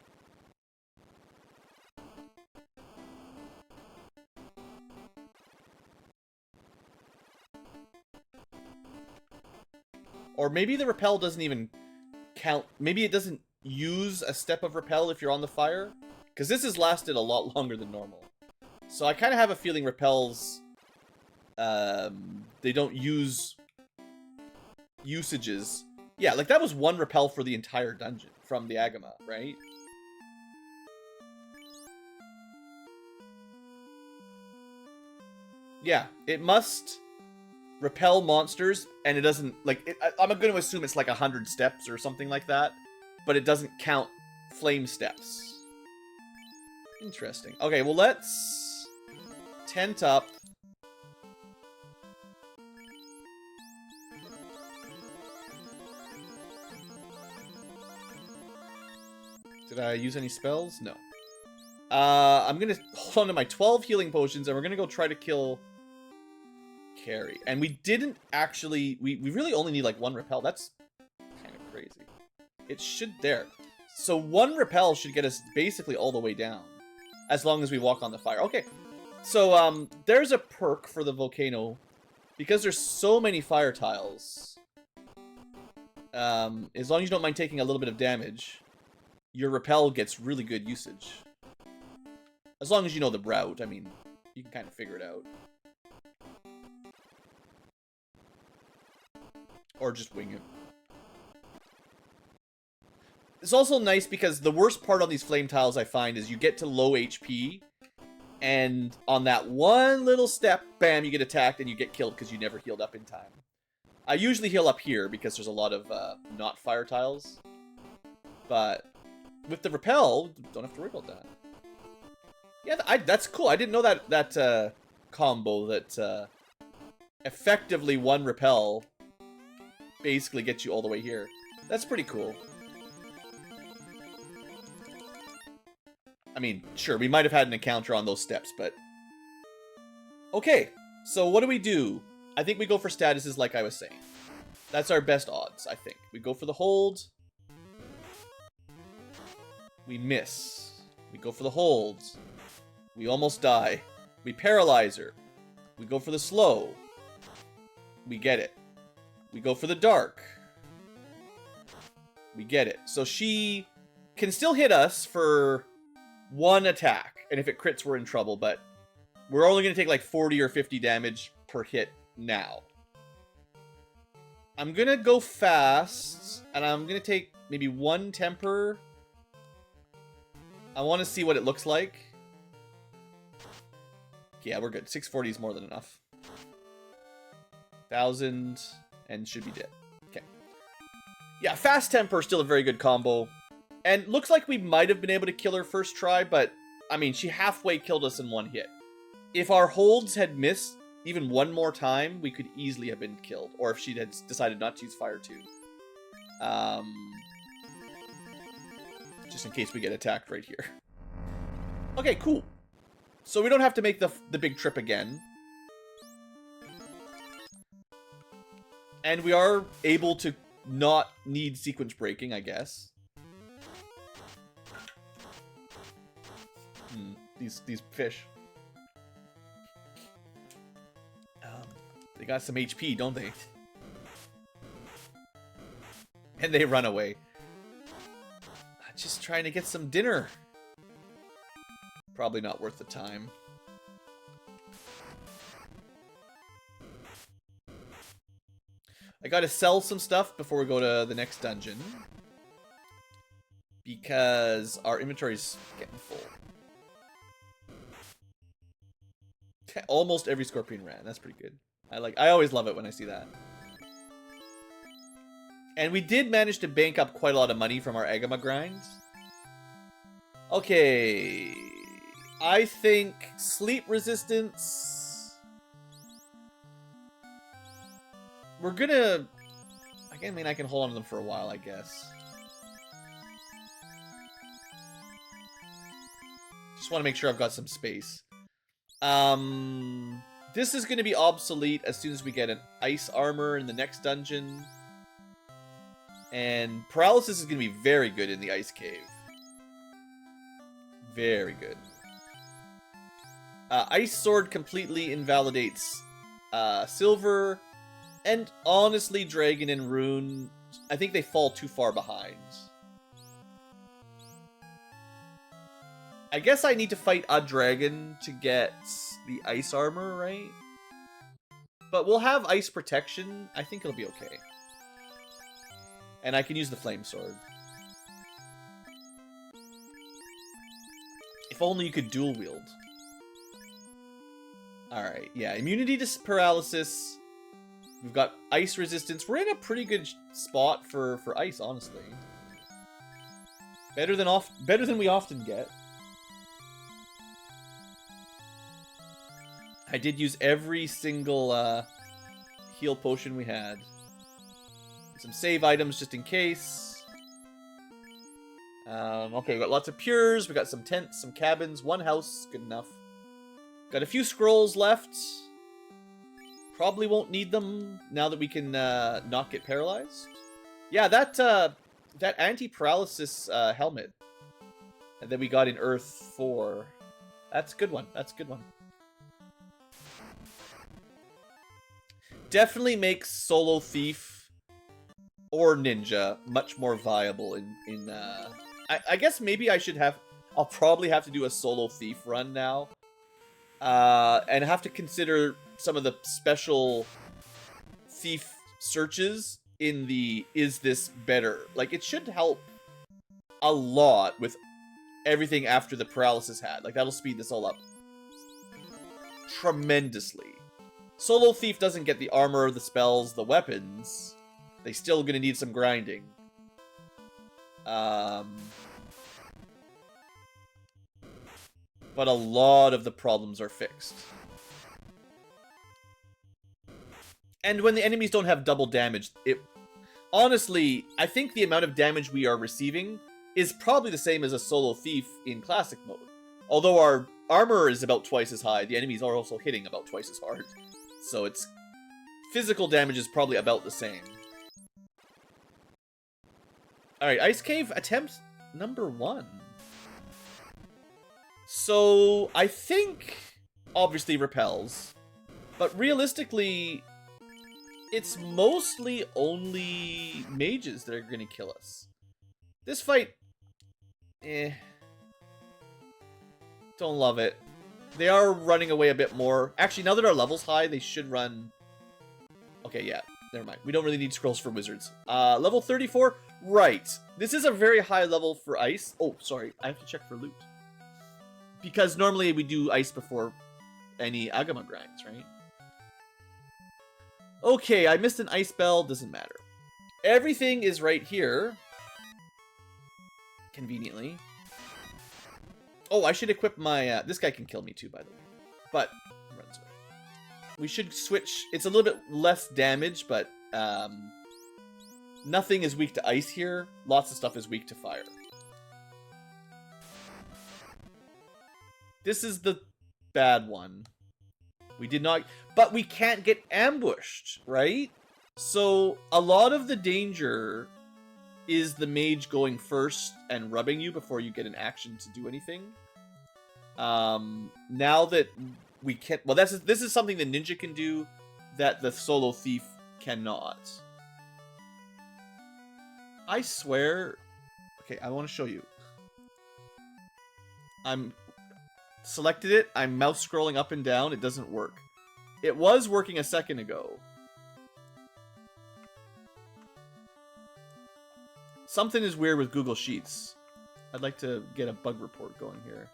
A: Or maybe the repel doesn't even count. Maybe it doesn't use a step of repel if you're on the fire. Because this has lasted a lot longer than normal. So I kind of have a feeling repels, they don't use usages. Yeah, like that was one repel for the entire dungeon from the Agama, right? Yeah, it must repel monsters, and it doesn't, like, I'm going to assume it's like 100 steps or something like that, but it doesn't count flame steps. Interesting. Okay, well, let's tent up. Did I use any spells? No. I'm going to hold on to my 12 healing potions, and we're going to go try to kill Carrie. And we didn't actually... We really only need, like, one repel. That's kind of crazy. It should... There. So one repel should get us basically all the way down. As long as we walk on the fire. Okay. So, there's a perk for the volcano. Because there's so many fire tiles. As long as you don't mind taking a little bit of damage, your repel gets really good usage. As long as you know the route. I mean, you can kind of figure it out. Or just wing it. It's also nice because the worst part on these flame tiles I find is you get to low HP, and on that one little step, bam, you get attacked and you get killed because you never healed up in time. I usually heal up here because there's a lot of not fire tiles. But with the repel, don't have to worry about that. Yeah, that's cool. I didn't know that combo that effectively one repel basically gets you all the way here. That's pretty cool. I mean, sure, we might have had an encounter on those steps, but... Okay, so what do we do? I think we go for statuses like I was saying. That's our best odds, I think. We go for the hold. We miss. We go for the hold. We almost die. We paralyze her. We go for the slow. We get it. We go for the dark. We get it. So she can still hit us for one attack. And if it crits, we're in trouble. But we're only going to take like 40 or 50 damage per hit now. I'm going to go fast. And I'm going to take maybe one temper. I want to see what it looks like. Yeah, we're good. 640 is more than enough. 1,000 and should be dead. Okay. Yeah, fast temper is still a very good combo. And looks like we might have been able to kill her first try, but I mean, she halfway killed us in one hit. If our holds had missed even one more time, we could easily have been killed. Or if she had decided not to use fire too. Just in case we get attacked right here. Okay, cool. So we don't have to make the big trip again. And we are able to not need sequence breaking, I guess. These fish. They got some HP, don't they? And they run away. Just trying to get some dinner. Probably not worth the time. I gotta sell some stuff before we go to the next dungeon. Because our inventory's getting full. Almost every scorpion ran. That's pretty good. I always love it when I see that. And we did manage to bank up quite a lot of money from our Agama grinds. Okay. I think sleep resistance. We're gonna... I mean, I can hold on to them for a while, I guess. Just want to make sure I've got some space. This is going to be obsolete as soon as we get an ice armor in the next dungeon. And paralysis is going to be very good in the ice cave. Very good. Ice sword completely invalidates silver. And honestly, Dragon and Rune, I think they fall too far behind. I guess I need to fight a dragon to get the ice armor, right? But we'll have ice protection. I think it'll be okay. And I can use the flame sword. If only you could dual wield. Alright, yeah. Immunity to paralysis. We've got ice resistance. We're in a pretty good spot for ice, honestly. Better than we often get. I did use every single heal potion we had. Some save items just in case. Okay, we got lots of pures. We got some tents, some cabins, one house, good enough. Got a few scrolls left. Probably won't need them now that we can not get paralyzed. Yeah, that anti-paralysis helmet that we got in Earth 4. That's a good one. That's a good one. Definitely makes Solo Thief or Ninja much more viable in I guess maybe I'll probably have to do a Solo Thief run now. And have to consider some of the special thief searches in the is this better? Like, it should help a lot with everything after the paralysis hat. Like, that'll speed this all up tremendously. Solo Thief doesn't get the armor, the spells, the weapons. They still gonna need some grinding. But a lot of the problems are fixed. And when the enemies don't have double damage, honestly, I think the amount of damage we are receiving is probably the same as a Solo Thief in Classic mode. Although our armor is about twice as high, the enemies are also hitting about twice as hard. So its physical damage is probably about the same. Alright, Ice Cave attempt number 1. So, I think, obviously repels, but realistically, it's mostly only mages that are going to kill us. This fight, don't love it. They are running away a bit more. Actually, now that our level's high, they should run... Okay, yeah, never mind. We don't really need scrolls for wizards. Level 34? Right. This is a very high level for ice. Oh, sorry, I have to check for loot. Because normally we do ice before any Agama grinds, right? Okay, I missed an ice bell. Doesn't matter. Everything is right here. Conveniently. Oh, I should equip my... this guy can kill me too, by the way. But, runs away. We should switch... It's a little bit less damage, but... nothing is weak to ice here. Lots of stuff is weak to fire. This is the bad one. We did not... But we can't get ambushed, right? So, a lot of the danger is the mage going first and rubbing you before you get an action to do anything. Now that we can't... Well, this is something the ninja can do that the Solo Thief cannot. I swear... Okay, I want to show you. I'm... Selected it, I'm mouse scrolling up and down, it doesn't work. It was working a second ago. Something is weird with Google Sheets. I'd like to get a bug report going here.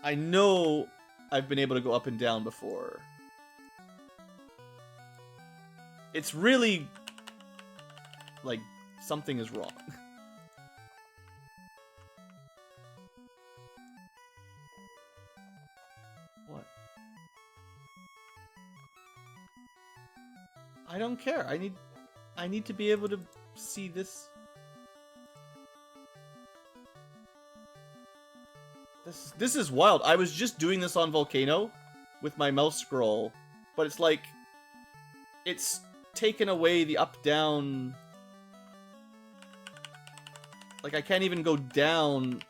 A: I know I've been able to go up and down before. It's really... like, something is wrong. What? I don't care. I need to be able to see this. This is wild. I was just doing this on Volcano with my mouse scroll, but it's like it's taken away the up down. Like I can't even go down.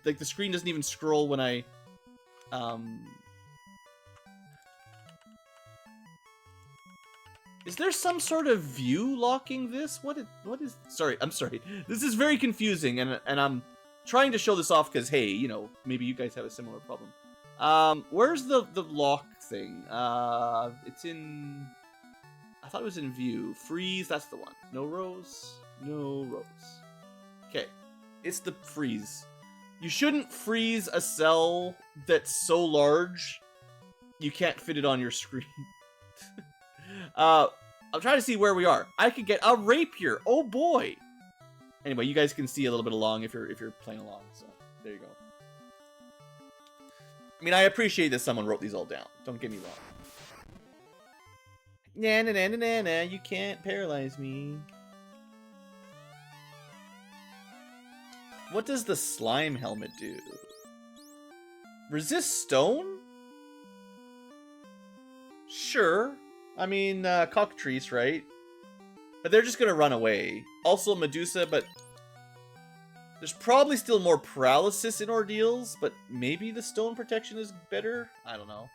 A: Like the screen doesn't even scroll when I Is there some sort of view locking this? What is... Sorry, I'm sorry. This is very confusing, and I'm trying to show this off because, hey, you know, maybe you guys have a similar problem. Where's the lock thing? It's in... I thought it was in view. Freeze, that's the one. No rows. No rows. Okay. It's the freeze. You shouldn't freeze a cell that's so large you can't fit it on your screen. I'm trying to see where we are. I could get a rapier. Oh boy. Anyway, you guys can see a little bit along if you're playing along. So there you go. I mean, I appreciate that someone wrote these all down. Don't get me wrong. Na na na na na na. You can't paralyze me. What does the slime helmet do? Resist stone? Sure. I mean, cockatrice, right? But they're just gonna run away. Also Medusa, but there's probably still more paralysis in ordeals, but maybe the stone protection is better? I don't know.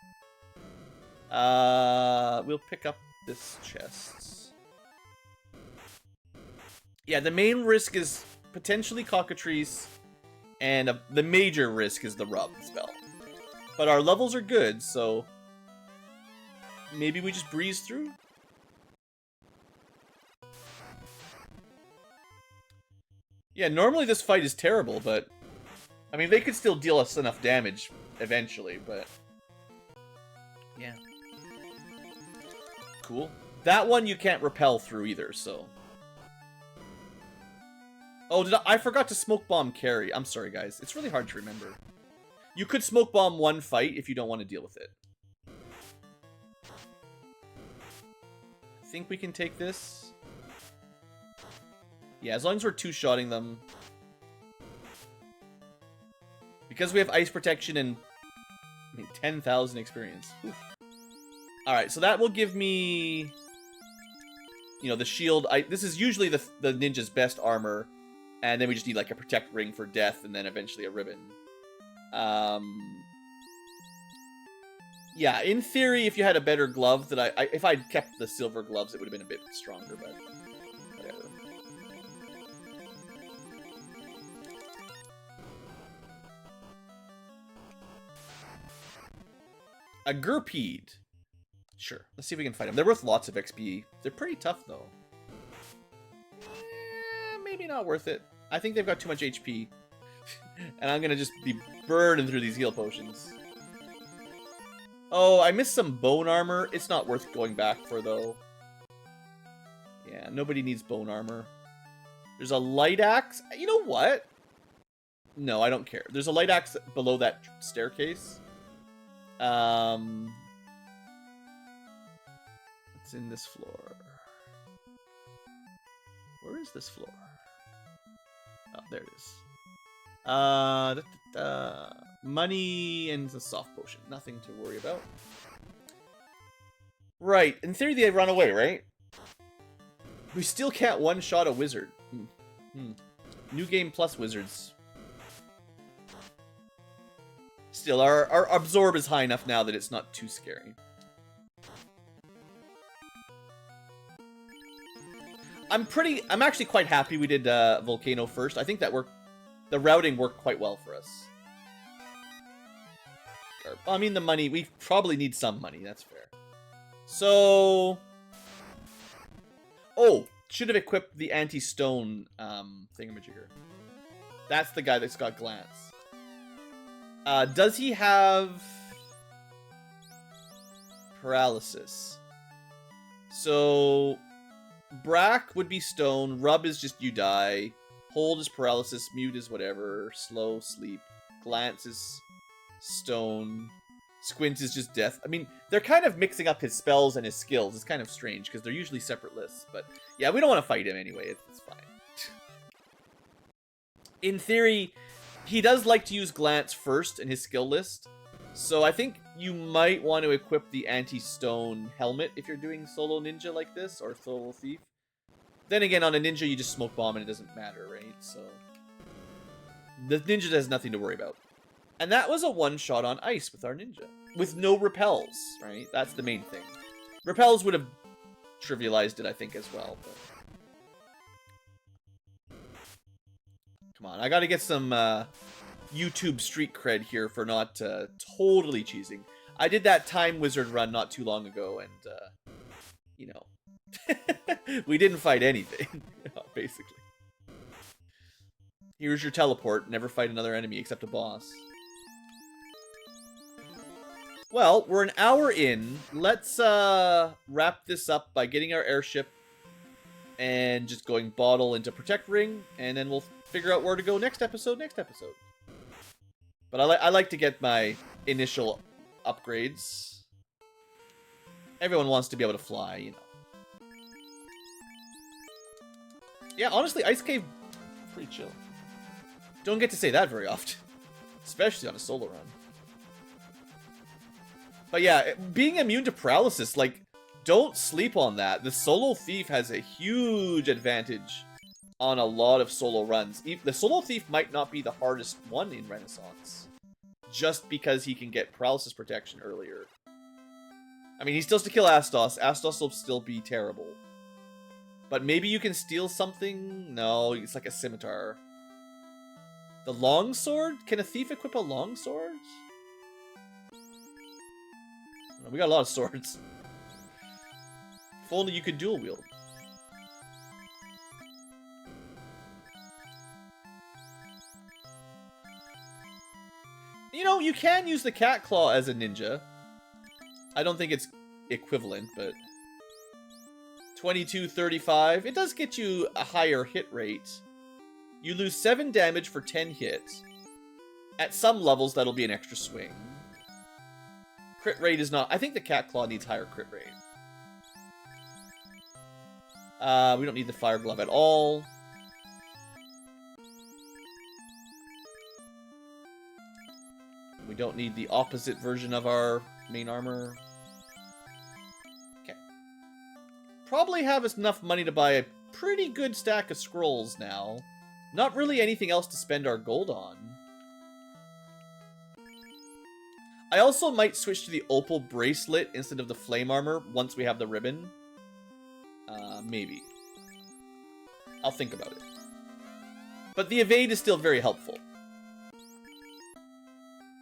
A: We'll pick up this chest. Yeah, the main risk is potentially cockatrice, and the major risk is the rub spell. But our levels are good, so maybe we just breeze through? Yeah, normally this fight is terrible, but I mean, they could still deal us enough damage eventually, but yeah. Cool. That one you can't repel through either, so. Oh, I forgot to smoke bomb carry. I'm sorry, guys. It's really hard to remember. You could smoke bomb one fight if you don't want to deal with it. I think we can take this. Yeah, as long as we're two-shotting them. Because we have ice protection and 10,000 experience. Alright, so that will give me, you know, the shield. This is usually the ninja's best armor. And then we just need like a protect ring for death and then eventually a ribbon. Yeah, in theory, if you had a better glove, that if I'd kept the silver gloves, it would have been a bit stronger, but whatever. A Gurpede. Sure, let's see if we can fight them. They're worth lots of XP. They're pretty tough, though. Maybe not worth it. I think they've got too much HP. And I'm gonna just be burning through these heal potions. Oh, I missed some bone armor. It's not worth going back for, though. Yeah, nobody needs bone armor. There's a light axe. You know what? No, I don't care. There's a light axe below that staircase. What's in this floor? Where is this floor? Oh, there it is. Money and a soft potion. Nothing to worry about. Right. In theory, they run away, right? We still can't one-shot a wizard. New game plus wizards. Still, our absorb is high enough now that it's not too scary. I'm actually quite happy we did Volcano first. I think that the routing worked quite well for us. I mean, the money, we probably need some money, that's fair. So, oh, should have equipped the anti-stone thingamajigger. That's the guy that's got glance. Does he have paralysis? So, Brack would be stone, rub is just you die, hold is paralysis, mute is whatever, slow, sleep, glance is stone, squint is just death. I mean, they're kind of mixing up his spells and his skills. It's kind of strange because they're usually separate lists, but yeah, we don't want to fight him anyway. It's fine. In theory, he does like to use glance first in his skill list, so I think you might want to equip the anti-stone helmet if you're doing solo ninja like this, or solo thief. Then again, on a ninja, you just smoke bomb and it doesn't matter, right? So the ninja has nothing to worry about. And that was a one-shot on ice with our ninja. With no repels, right? That's the main thing. Repels would have trivialized it, I think, as well. But come on, I gotta get some YouTube street cred here for not totally cheesing. I did that Time Wizard run not too long ago, and you know, we didn't fight anything, basically. Here's your teleport. Never fight another enemy except a boss. Well, we're an hour in. Let's wrap this up by getting our airship and just going bottle into Protect Ring, and then we'll figure out where to go next episode. But I like to get my initial upgrades. Everyone wants to be able to fly, you know. Yeah, honestly, Ice Cave, pretty chill. Don't get to say that very often, especially on a solo run. But yeah, being immune to paralysis, like, don't sleep on that. The Solo Thief has a huge advantage on a lot of solo runs. The Solo Thief might not be the hardest one in Renaissance, just because he can get paralysis protection earlier. I mean, he still has to kill Astos. Astos will still be terrible. But maybe you can steal something? No, it's like a scimitar. The longsword? Can a thief equip a longsword? We got a lot of swords. If only you could dual wield. You know, you can use the cat claw as a ninja. I don't think it's equivalent, but 22-35. It does get you a higher hit rate. You lose 7 damage for 10 hits. At some levels, that'll be an extra swing. Crit rate is not... I think the cat claw needs higher crit rate. We don't need the fire glove at all. We don't need the opposite version of our main armor. Okay. Probably have enough money to buy a pretty good stack of scrolls now. Not really anything else to spend our gold on. I also might switch to the opal bracelet instead of the flame armor once we have the ribbon. Maybe. I'll think about it. But the evade is still very helpful.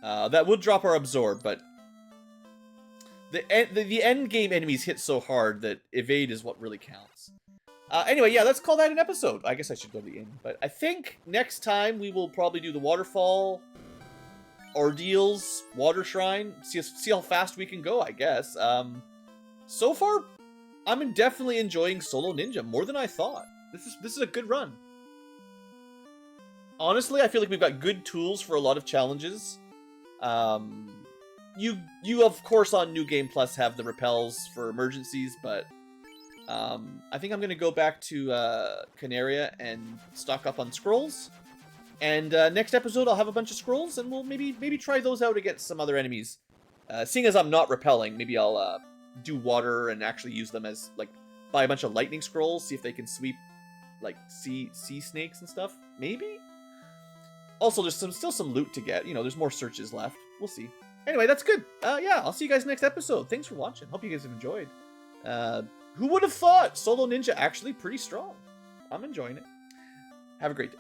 A: That would drop our absorb, but the end game enemies hit so hard that evade is what really counts. Anyway, yeah, let's call that an episode. I guess I should go to the inn, but I think next time we will probably do the waterfall, ordeals, water shrine. See how fast we can go, I guess. So far, I'm definitely enjoying Solo Ninja more than I thought. This is a good run. Honestly, I feel like we've got good tools for a lot of challenges. You of course on New Game Plus have the repels for emergencies, but I think I'm gonna go back to Canaria and stock up on scrolls. And next episode I'll have a bunch of scrolls, and we'll maybe try those out against some other enemies. Seeing as I'm not repelling, maybe I'll do water and actually use them as, like, buy a bunch of lightning scrolls, see if they can sweep, like, sea snakes and stuff. Maybe? Also, there's still some loot to get. You know, there's more searches left. We'll see. Anyway, that's good. Yeah, I'll see you guys next episode. Thanks for watching. Hope you guys have enjoyed. Who would have thought Solo Ninja actually pretty strong? I'm enjoying it. Have a great day.